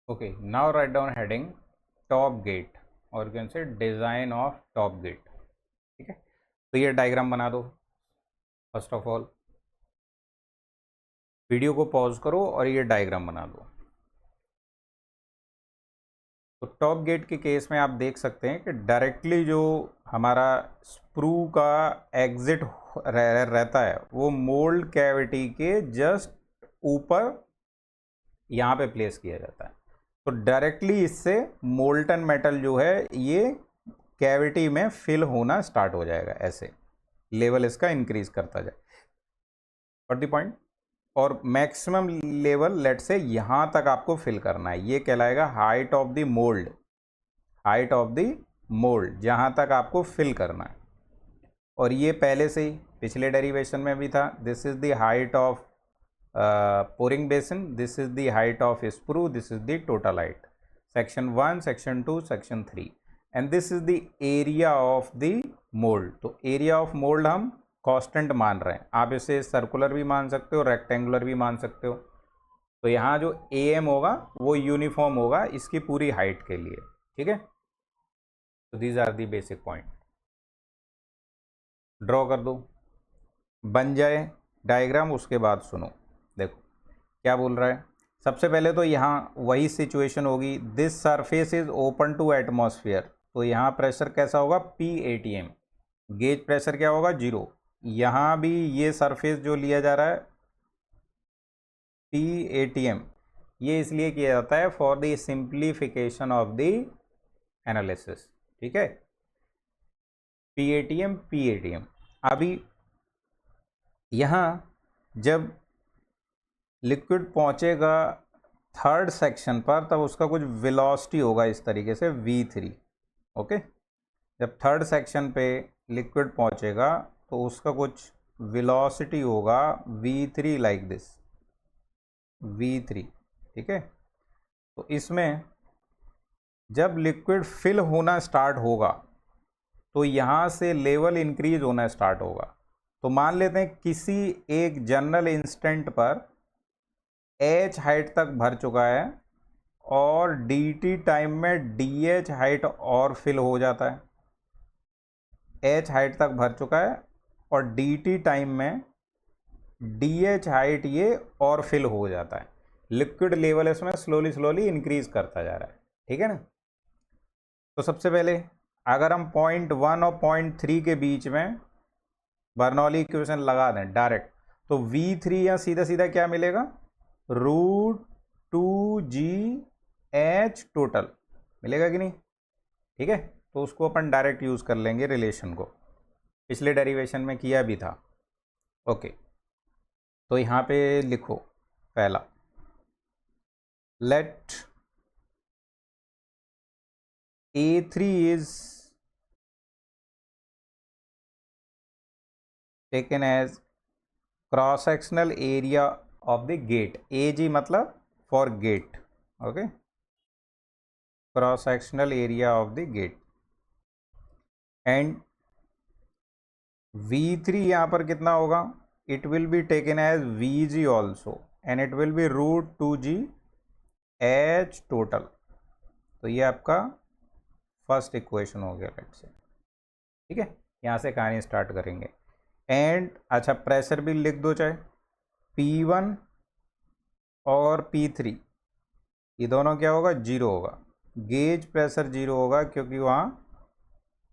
Okay, now write down heading top gate or you can say design of top gate. ठीक है, तो ये diagram बना दो। फर्स्ट ऑफ ऑल वीडियो को पॉज करो और ये डायग्राम बना दो। तो टॉप गेट के केस में आप देख सकते हैं कि डायरेक्टली जो हमारा स्प्रू का एग्जिट रहता है वो मोल्ड कैविटी के जस्ट ऊपर यहाँ पे प्लेस किया जाता है। तो डायरेक्टली इससे मोल्टन मेटल जो है ये कैविटी में फिल होना स्टार्ट हो जाएगा। ऐसे लेवल इसका इंक्रीज करता जाए और द पॉइंट, और मैक्सिमम लेवल लेट से यहाँ तक आपको फिल करना है। ये कहलाएगा height of the mould, height of the mould जहाँ तक आपको फिल करना है। और ये पहले से ही पिछले डेरिवेशन में भी था। This is the height of pouring basin, this is the height of sprue, this is the total height, section 1, section 2, section 3, and this is the area of the mold। तो area of mold हम constant मान रहे हैं। आप इसे circular भी मान सकते हो, रेक्टेंगुलर भी मान सकते हो। तो यहाँ जो AM होगा वो यूनिफॉर्म होगा इसकी पूरी हाइट के लिए। ठीक है, तो these are the basic point. Draw कर दो, बन जाए डायग्राम, उसके बाद सुनो। देखो क्या बोल रहा है। सबसे पहले तो यहाँ वही सिचुएशन होगी, this surface is open to atmosphere. तो यहाँ प्रेशर कैसा होगा, PATM। गेज प्रेशर क्या होगा, 0। यहाँ भी ये सरफेस जो लिया जा रहा है PATM, ये इसलिए किया जाता है for the simplification of the analysis. ठीक है, PATM। अभी यहाँ जब लिक्विड पहुंचेगा थर्ड सेक्शन पर तब उसका कुछ वेलोसिटी होगा इस तरीके से V3। ओके, जब थर्ड सेक्शन पे लिक्विड पहुंचेगा तो उसका कुछ वेलोसिटी होगा V3 लाइक दिस, V3। ठीक है, तो इसमें जब लिक्विड फिल होना स्टार्ट होगा तो यहाँ से लेवल इंक्रीज होना स्टार्ट होगा। तो मान लेते हैं किसी एक जनरल इंस्टेंट पर H हाइट तक भर चुका है और DT टाइम में DH हाइट और फिल हो जाता है। H हाइट तक भर चुका है और DT टाइम में DH हाइट ये और फिल हो जाता है। लिक्विड लेवल इसमें स्लोली स्लोली इंक्रीज करता जा रहा है। ठीक है ना। तो सबसे पहले अगर हम पॉइंट 1 और पॉइंट 3 के बीच में बर्नौली इक्वेशन लगा दें डायरेक्ट, तो V3 या सीधा सीधा क्या मिलेगा, √2GH टोटल मिलेगा कि नहीं। ठीक है, तो उसको अपन डायरेक्ट यूज कर लेंगे रिलेशन को, पिछले डेरिवेशन में किया भी था। ओके, तो यहाँ पे लिखो पहला, let A3 is taken as cross sectional area of the gate. AG मतलब for gate. Okay, cross sectional area of the gate. And V3 यहाँ पर कितना होगा, it will be taken as VG also and it will be √2GH total. तो ये आपका first equation हो गया लेट से। ठीक है, यहाँ से कहानी स्टार्ट करेंगे। एंड अच्छा प्रेशर भी लिख दो, चाहे P1 और P3 ये दोनों क्या होगा, 0 होगा। गेज प्रेशर 0 होगा क्योंकि वहाँ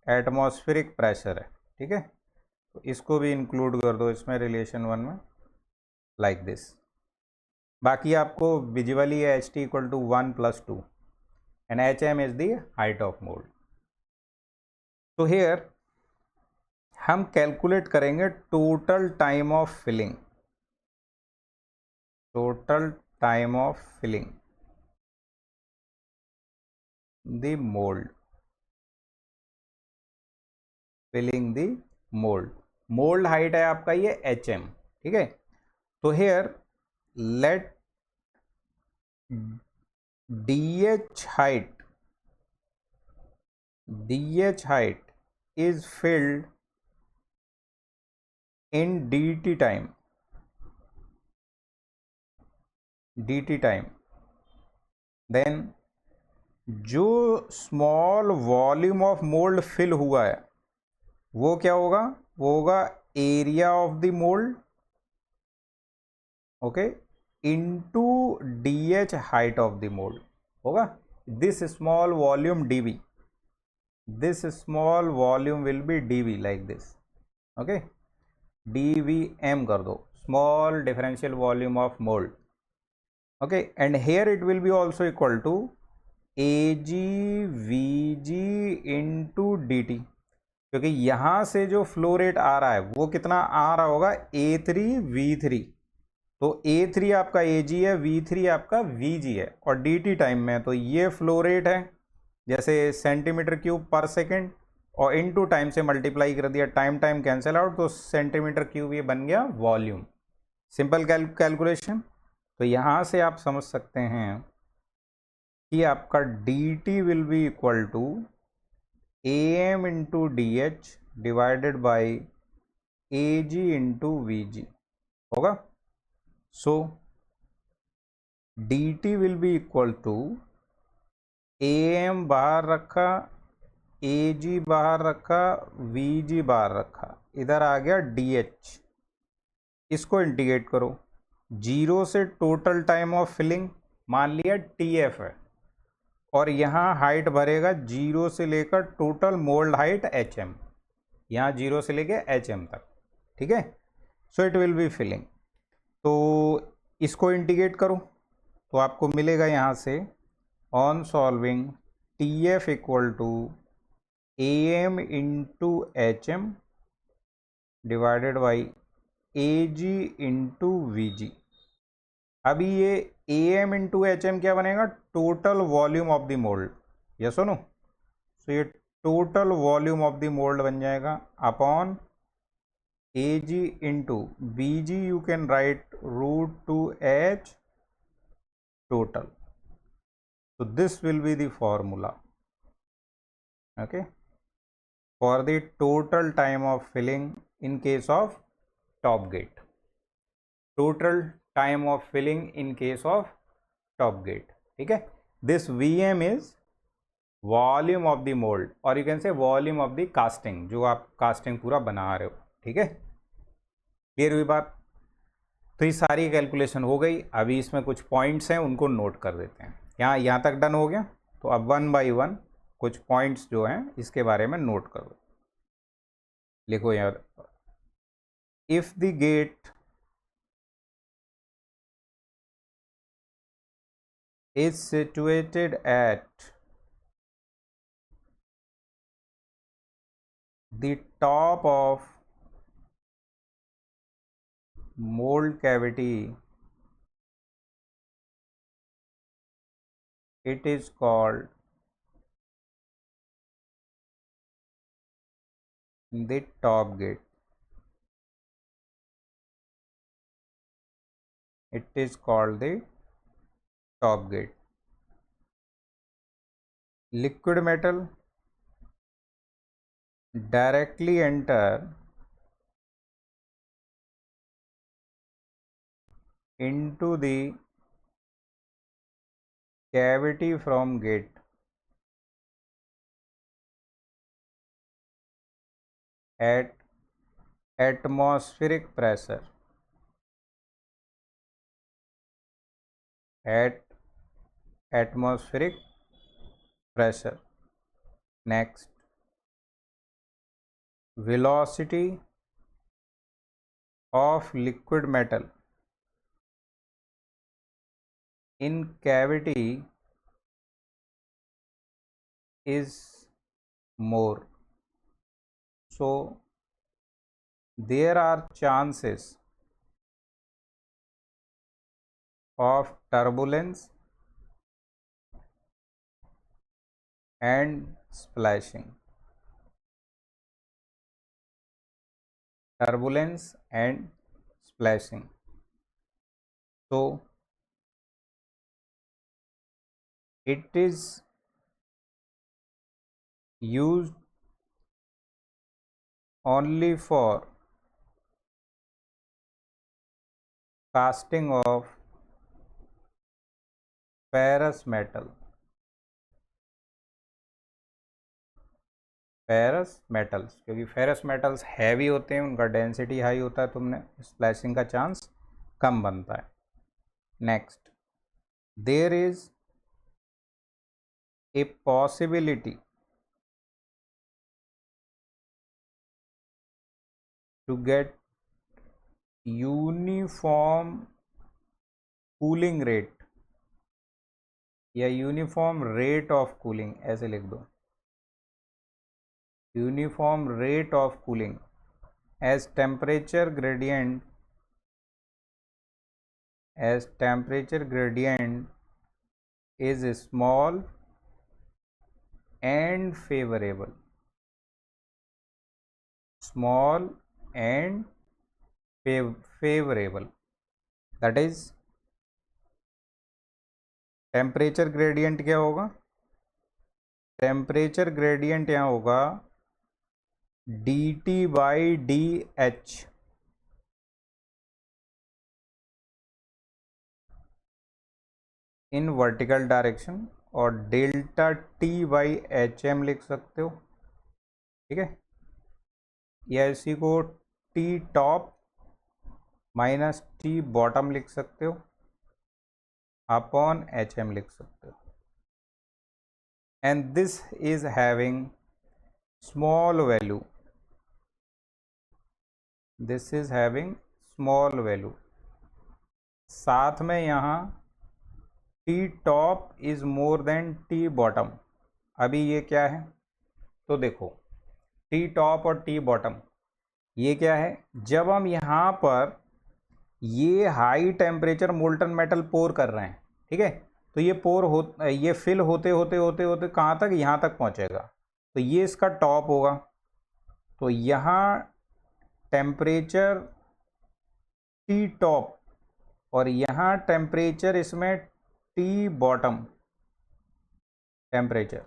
एटमॉस्फेरिक प्रेशर है। ठीक है, तो इसको भी इंक्लूड कर दो इसमें रिलेशन 1 में लाइक दिस। बाकी आपको विजुअली है HT equal to 1 + 2 and HM is the height of mould. तो हेयर हम कैलकुलेट करेंगे total time of filling, total time of filling the mould, filling the mould. Mould height है आपका ये HM। ठीक है, तो here let DH height is filled in DT time, then जो small volume of mould fill हुआ है वो क्या होगा, वो होगा area of the mould, okay, into the height of the mould होगा। This small volume DV, this small volume will be dv like this, okay, dvm कर दो, small differential volume of mold, okay, and here it will be also equal to ag vg into dt, क्योंकि यहाँ से जो flow rate आ रहा है वो कितना आ रहा होगा a3v3, तो a3 आपका ag है, v3 आपका vg है, और dt टाइम में, तो ये फ्लो रेट है जैसे सेंटीमीटर क्यूब पर सेकेंड, और इनटू टाइम से मल्टीप्लाई कर दिया, टाइम टाइम कैंसिल आउट, तो सेंटीमीटर क्यूब ये बन गया वॉल्यूम। Simple calculation. तो यहाँ से आप समझ सकते हैं कि आपका D T will be equal to A M into D H divided by A G into V G होगा। So D T will be equal to A M बाहर रखा, ए जी बाहर रखा, वी जी बाहर रखा, इधर आ गया डी एच, इसको इंटीग्रेट करो, जीरो से टोटल टाइम ऑफ फिलिंग मान लिया टी एफ है, और यहाँ हाइट भरेगा जीरो से लेकर total mold height H M, यहाँ जीरो से लेकर एच एम तक, ठीक है। So it will be filling, तो इसको इंटीग्रेट करो तो आपको मिलेगा यहाँ से on solving T F equal to A M into H M divided by A G into V G. अभी ये ए एम इंटू एच एम क्या बनेगा, total volume of the mold, yes और नो। सो ये total volume of the mold बन जाएगा upon A G into B G, you can write root two H total, so this will be the formula, okay, for the total time of filling in case of top gate, total time of filling in case of top gate, ठीक है। this vm is volume of the mold, or you can say volume of the casting, जो आप casting पूरा बना रहे हो, ठीक है। क्लियर हुई बात। तो ये सारी कैलकुलेशन हो गई, अभी इसमें कुछ पॉइंट्स हैं उनको नोट कर देते हैं। यहाँ तक डन हो गया, तो अब वन बाय वन कुछ पॉइंट्स जो हैं इसके बारे में नोट करो। लिखो यार, if the gate is situated at the top of mold cavity, it is called the top gate, it is called the top gate। liquid metal directly enter into the cavity from gate at atmospheric pressure, at atmospheric pressure। Next, velocity of liquid metal in cavity is more, so there are chances of turbulence and splashing, turbulence and splashing। So it is used only for casting of ferrous metal, ferrous metals, क्योंकि ferrous metals heavy होते हैं, उनका density high होता है, तुमने splashing का chance कम बनता है। Next, there is a possibility to get uniform cooling rate या यूनिफॉर्म रेट ऑफ कूलिंग, ऐसे लिख दो, uniform rate of cooling as temperature gradient is small and favorable, small and favorable, that is temperature gradient क्या होगा, temperature gradient यहाँ होगा dt/dh, in vertical direction, और delta T/hm लिख सकते हो, ठीक है, या इसी को T top minus T bottom लिख सकते हो, अपॉन HM लिख सकते हो, and this is having small value, this is having small value, साथ में यहाँ T top is more then T bottom. अभी ये क्या है, तो देखो T टॉप और T बॉटम ये क्या है, जब हम यहाँ पर ये हाई टेम्परेचर मोल्टन मेटल पोर कर रहे हैं, ठीक है, तो ये फिल होते होते होते होते कहाँ तक, यहाँ तक पहुँचेगा, तो ये इसका टॉप होगा, तो यहाँ टेम्परेचर T टॉप और यहाँ टेम्परेचर इसमें T बॉटम टेम्परेचर,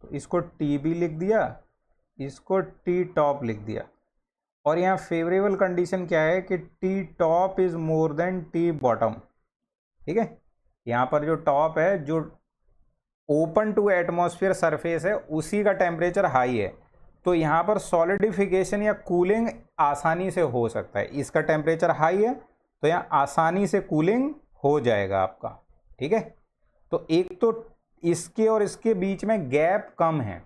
तो इसको T भी लिख दिया, इसको T टॉप लिख दिया, और यहाँ फेवरेबल कंडीशन क्या है कि T top is more then T bottom, ठीक है, यहाँ पर जो टॉप है, जो ओपन टू एटमॉस्फेयर सरफेस है, उसी का टेम्परेचर हाई है, तो यहाँ पर सॉलिडिफिकेशन या कूलिंग आसानी से हो सकता है, इसका टेम्परेचर हाई है तो यहाँ आसानी से कूलिंग हो जाएगा आपका, ठीक है, तो एक तो इसके और इसके बीच में गैप कम है,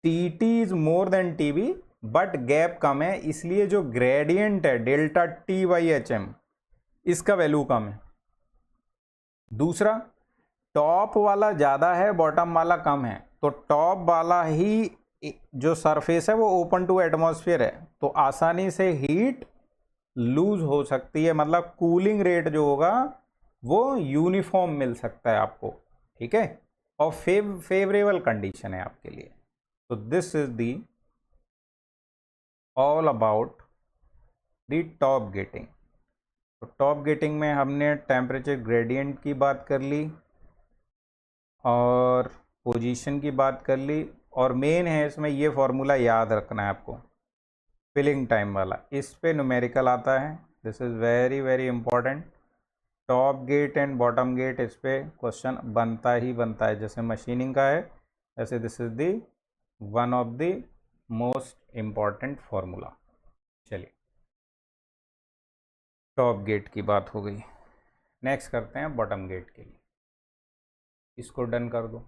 Tt is more than Tb, but gap कम है, इसलिए जो ग्रेडियंट है डेल्टा T/hm इसका वैल्यू कम है। दूसरा, टॉप वाला ज़्यादा है, बॉटम वाला कम है, तो टॉप वाला ही जो सरफेस है वो ओपन टू एटमॉस्फेयर है, तो आसानी से हीट लूज हो सकती है, मतलब कूलिंग रेट जो होगा वो यूनिफॉर्म मिल सकता है आपको, ठीक है, और फेवरेबल कंडीशन है आपके लिए। तो this is the all about the top getting. तो टॉप गेटिंग में हमने टेम्परेचर ग्रेडियंट की बात कर ली और पोजीशन की बात कर ली, और मेन है इसमें ये फॉर्मूला याद रखना है आपको, फिलिंग टाइम वाला, इस पे न्यूमेरिकल आता है, this is very very important, top gate and bottom gate इस पे क्वेश्चन बनता ही बनता है, जैसे मशीनिंग का है वैसे this is the one of the most important formula. चलिए, टॉप गेट की बात हो गई, नेक्स्ट करते हैं बॉटम गेट के लिए, इसको डन कर दो।